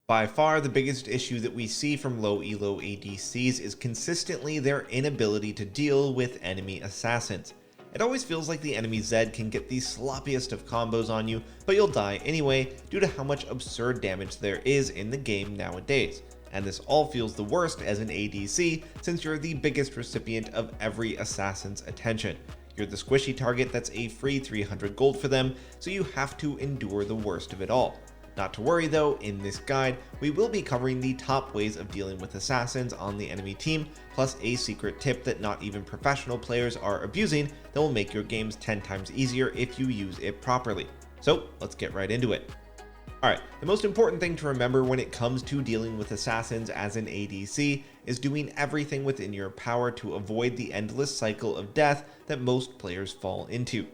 By far, the biggest issue that we see from low elo ADCs is consistently their inability to deal with enemy assassins. It always feels like the enemy Zed can get the sloppiest of combos on you, but you'll die anyway due to how much absurd damage there is in the game nowadays. And this all feels the worst as an ADC since you're the biggest recipient of every assassin's attention. You're the squishy target that's a free 300 gold for them, so you have to endure the worst of it all. Not to worry though, in this guide, we will be covering the top ways of dealing with assassins on the enemy team, plus a secret tip that not even professional players are abusing that will make your games 10 times easier if you use it properly. So let's get right into it. Alright, the most important thing to remember when it comes to dealing with assassins as an ADC is doing everything within your power to avoid the endless cycle of death that most players fall into.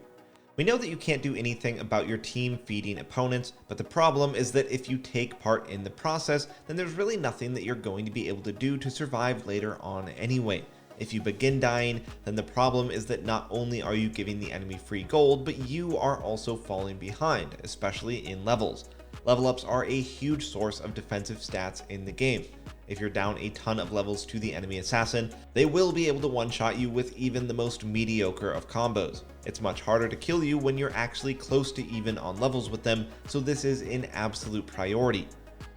We know that you can't do anything about your team feeding opponents, but the problem is that if you take part in the process, then there's really nothing that you're going to be able to do to survive later on anyway. If you begin dying, then the problem is that not only are you giving the enemy free gold, but you are also falling behind, especially in levels. Level ups are a huge source of defensive stats in the game. If you're down a ton of levels to the enemy assassin, they will be able to one-shot you with even the most mediocre of combos. It's much harder to kill you when you're actually close to even on levels with them, so this is an absolute priority.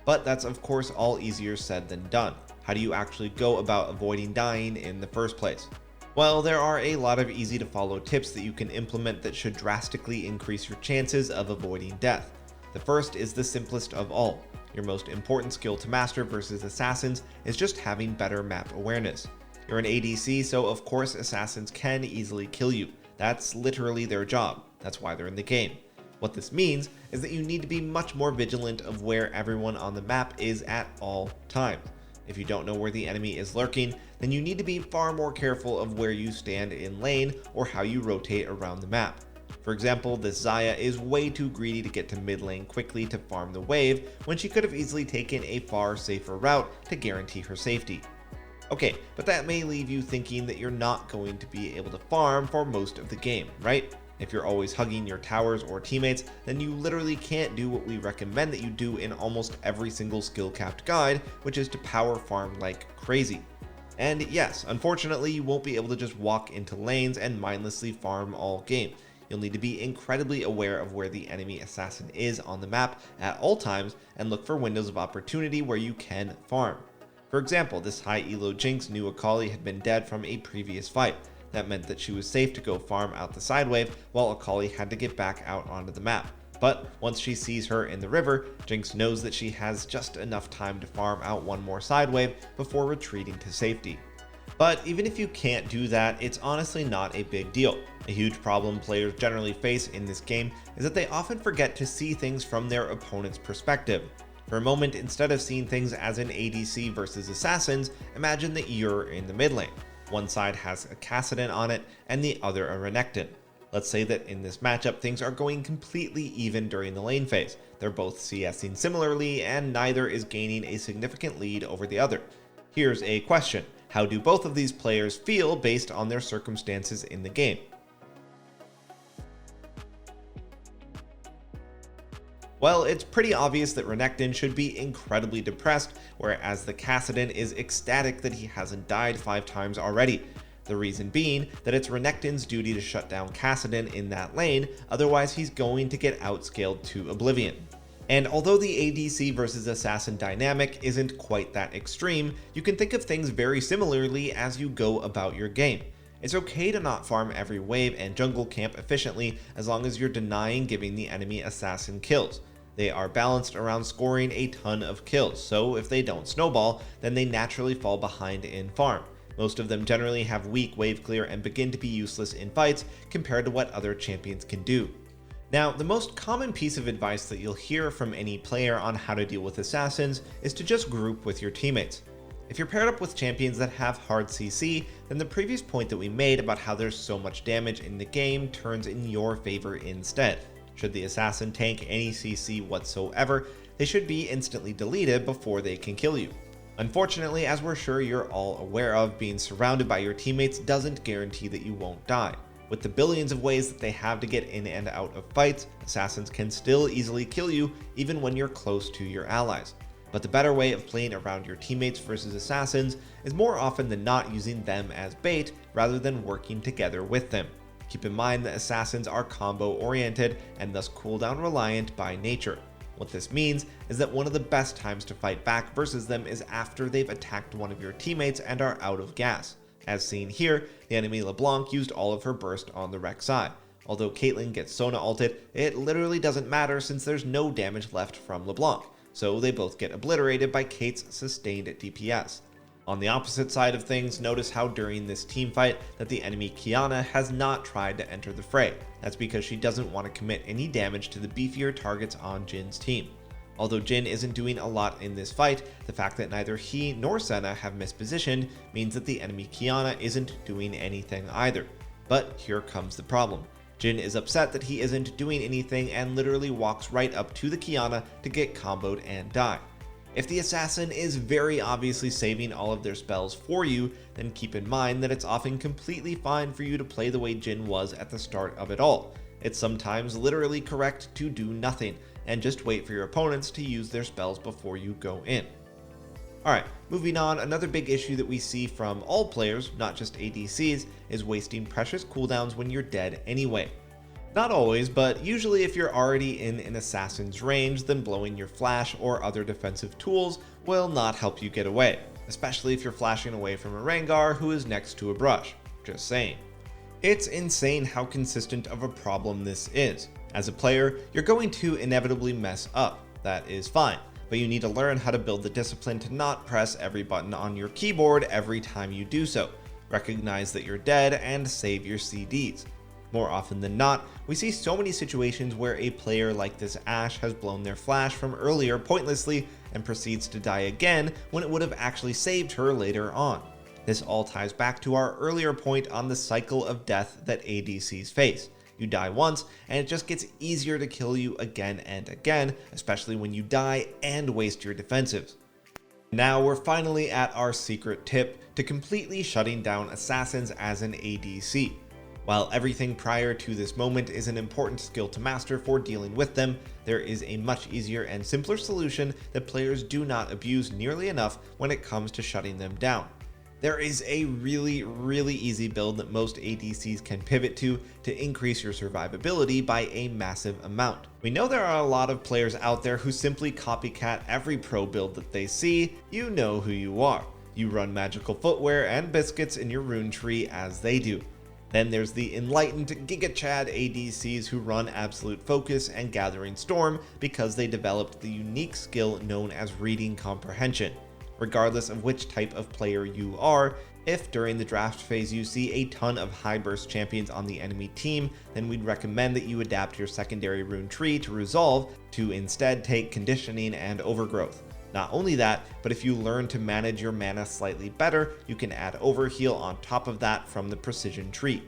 But that's of course all easier said than done. How do you actually go about avoiding dying in the first place? Well, there are a lot of easy to follow tips that you can implement that should drastically increase your chances of avoiding death. The first is the simplest of all. Your most important skill to master versus assassins is just having better map awareness. You're an ADC, so of course assassins can easily kill you. That's literally their job. That's why they're in the game. What this means is that you need to be much more vigilant of where everyone on the map is at all times. If you don't know where the enemy is lurking, then you need to be far more careful of where you stand in lane or how you rotate around the map. For example, this Xayah is way too greedy to get to mid lane quickly to farm the wave when she could have easily taken a far safer route to guarantee her safety. Okay, but that may leave you thinking that you're not going to be able to farm for most of the game, right? If you're always hugging your towers or teammates, then you literally can't do what we recommend that you do in almost every single skill-capped guide, which is to power farm like crazy. And yes, unfortunately, you won't be able to just walk into lanes and mindlessly farm all game. You'll need to be incredibly aware of where the enemy assassin is on the map at all times and look for windows of opportunity where you can farm. For example, this high elo Jinx knew Akali had been dead from a previous fight. That meant that she was safe to go farm out the side wave while Akali had to get back out onto the map. But once she sees her in the river, Jinx knows that she has just enough time to farm out one more side wave before retreating to safety. But even if you can't do that, it's honestly not a big deal. A huge problem players generally face in this game is that they often forget to see things from their opponent's perspective. For a moment, instead of seeing things as an ADC versus assassins, imagine that you're in the mid lane. One side has a Kassadin on it and the other a Renekton. Let's say that in this matchup things are going completely even during the lane phase. They're both CSing similarly and neither is gaining a significant lead over the other. Here's a question. How do both of these players feel based on their circumstances in the game? Well, it's pretty obvious that Renekton should be incredibly depressed, whereas the Kassadin is ecstatic that he hasn't died 5 times already. The reason being that it's Renekton's duty to shut down Kassadin in that lane, otherwise he's going to get outscaled to oblivion. And although the ADC versus assassin dynamic isn't quite that extreme, you can think of things very similarly as you go about your game. It's okay to not farm every wave and jungle camp efficiently as long as you're denying giving the enemy assassin kills. They are balanced around scoring a ton of kills, so if they don't snowball, then they naturally fall behind in farm. Most of them generally have weak wave clear and begin to be useless in fights compared to what other champions can do. Now, the most common piece of advice that you'll hear from any player on how to deal with assassins is to just group with your teammates. If you're paired up with champions that have hard CC, then the previous point that we made about how there's so much damage in the game turns in your favor instead. Should the assassin tank any CC whatsoever, they should be instantly deleted before they can kill you. Unfortunately, as we're sure you're all aware of, being surrounded by your teammates doesn't guarantee that you won't die. With the billions of ways that they have to get in and out of fights, assassins can still easily kill you even when you're close to your allies. But the better way of playing around your teammates versus assassins is more often than not using them as bait rather than working together with them. Keep in mind that assassins are combo oriented and thus cooldown reliant by nature. What this means is that one of the best times to fight back versus them is after they've attacked one of your teammates and are out of gas. As seen here, the enemy LeBlanc used all of her burst on the Rek'Sai. Although Caitlyn gets Sona ulted, it literally doesn't matter since there's no damage left from LeBlanc, so they both get obliterated by Kate's sustained DPS. On the opposite side of things, notice how during this teamfight that the enemy Qiyana has not tried to enter the fray. That's because she doesn't want to commit any damage to the beefier targets on Jin's team. Although Jin isn't doing a lot in this fight, the fact that neither he nor Senna have mispositioned means that the enemy Qiyana isn't doing anything either. But here comes the problem. Jin is upset that he isn't doing anything and literally walks right up to the Qiyana to get comboed and die. If the assassin is very obviously saving all of their spells for you, then keep in mind that it's often completely fine for you to play the way Jin was at the start of it all. It's sometimes literally correct to do nothing, and just wait for your opponents to use their spells before you go in. Alright, moving on, another big issue that we see from all players, not just ADCs, is wasting precious cooldowns when you're dead anyway. Not always, but usually if you're already in an assassin's range, then blowing your flash or other defensive tools will not help you get away, especially if you're flashing away from a Rengar who is next to a brush. Just saying. It's insane how consistent of a problem this is. As a player, you're going to inevitably mess up. That is fine, but you need to learn how to build the discipline to not press every button on your keyboard every time you do so. Recognize that you're dead and save your CDs. More often than not, we see so many situations where a player like this Ashe has blown their flash from earlier pointlessly and proceeds to die again when it would have actually saved her later on. This all ties back to our earlier point on the cycle of death that ADCs face. You die once, and it just gets easier to kill you again and again, especially when you die and waste your defensives. Now we're finally at our secret tip to completely shutting down assassins as an ADC. While everything prior to this moment is an important skill to master for dealing with them, there is a much easier and simpler solution that players do not abuse nearly enough when it comes to shutting them down. There is a really easy build that most ADCs can pivot to increase your survivability by a massive amount. We know there are a lot of players out there who simply copycat every pro build that they see. You know who you are. You run magical footwear and biscuits in your rune tree as they do. Then there's the enlightened Giga Chad ADCs who run Absolute Focus and Gathering Storm because they developed the unique skill known as Reading Comprehension. Regardless of which type of player you are, if during the draft phase you see a ton of high burst champions on the enemy team, then we'd recommend that you adapt your secondary rune tree to Resolve to instead take Conditioning and Overgrowth. Not only that, but if you learn to manage your mana slightly better, you can add Overheal on top of that from the Precision tree.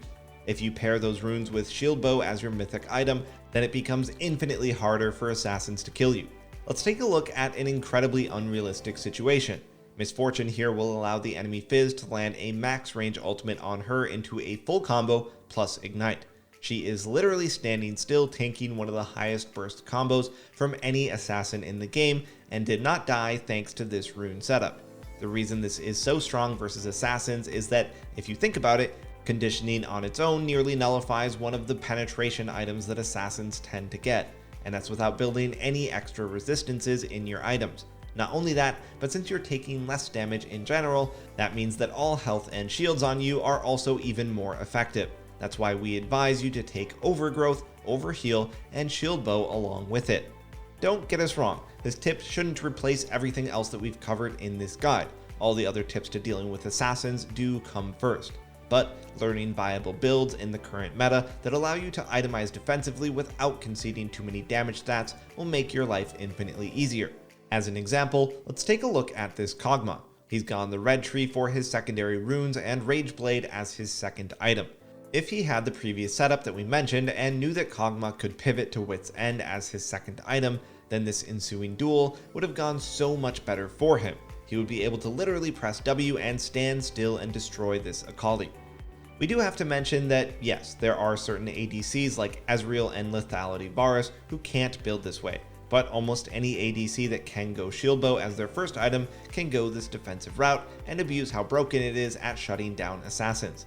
If you pair those runes with Shield Bow as your mythic item, then it becomes infinitely harder for assassins to kill you. Let's take a look at an incredibly unrealistic situation. Misfortune here will allow the enemy Fizz to land a max range ultimate on her into a full combo plus Ignite. She is literally standing still tanking one of the highest burst combos from any assassin in the game and did not die thanks to this rune setup. The reason this is so strong versus assassins is that, if you think about it, Conditioning on its own nearly nullifies one of the penetration items that assassins tend to get, and that's without building any extra resistances in your items. Not only that, but since you're taking less damage in general, that means that all health and shields on you are also even more effective. That's why we advise you to take Overgrowth, Overheal, and Shield Bow along with it. Don't get us wrong, this tip shouldn't replace everything else that we've covered in this guide. All the other tips to dealing with assassins do come first. But learning viable builds in the current meta that allow you to itemize defensively without conceding too many damage stats will make your life infinitely easier. As an example, let's take a look at this Kog'Maw. He's gone the red tree for his secondary runes and Rage Blade as his second item. If he had the previous setup that we mentioned and knew that Kog'Maw could pivot to Wit's End as his second item, then this ensuing duel would have gone so much better for him. He would be able to literally press W and stand still and destroy this Akali. We do have to mention that yes, there are certain ADCs like Ezreal and Lethality Varus who can't build this way. but almost any ADC that can go shield bow as their first item can go this defensive route and abuse how broken it is at shutting down assassins.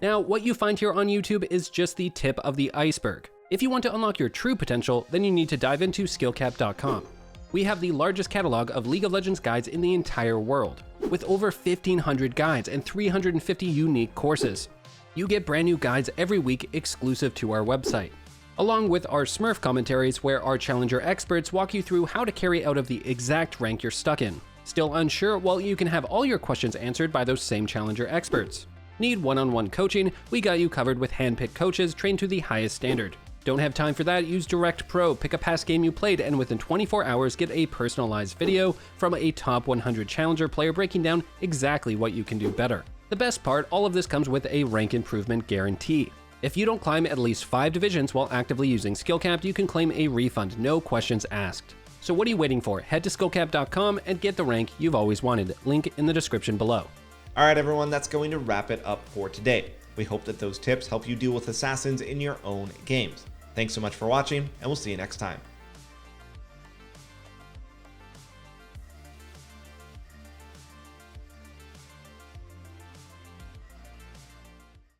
Now, what you find here on YouTube is just the tip of the iceberg. If you want to unlock your true potential, then you need to dive into SkillCapped.com. We have the largest catalog of League of Legends guides in the entire world, with over 1,500 guides and 350 unique courses. You get brand new guides every week exclusive to our website, along with our Smurf commentaries where our challenger experts walk you through how to carry out of the exact rank you're stuck in. Still unsure? Well, you can have all your questions answered by those same challenger experts. Need one-on-one coaching? We got you covered with hand-picked coaches trained to the highest standard. Don't have time for that? Use Direct Pro, pick a past game you played, and within 24 hours get a personalized video from a top 100 challenger player breaking down exactly what you can do better. The best part, all of this comes with a rank improvement guarantee. If you don't climb at least 5 divisions while actively using SkillCapped, you can claim a refund, no questions asked. So what are you waiting for? Head to SkillCapped.com and get the rank you've always wanted. Link in the description below. Alright everyone, that's going to wrap it up for today. We hope that those tips help you deal with assassins in your own games. Thanks so much for watching, and we'll see you next time.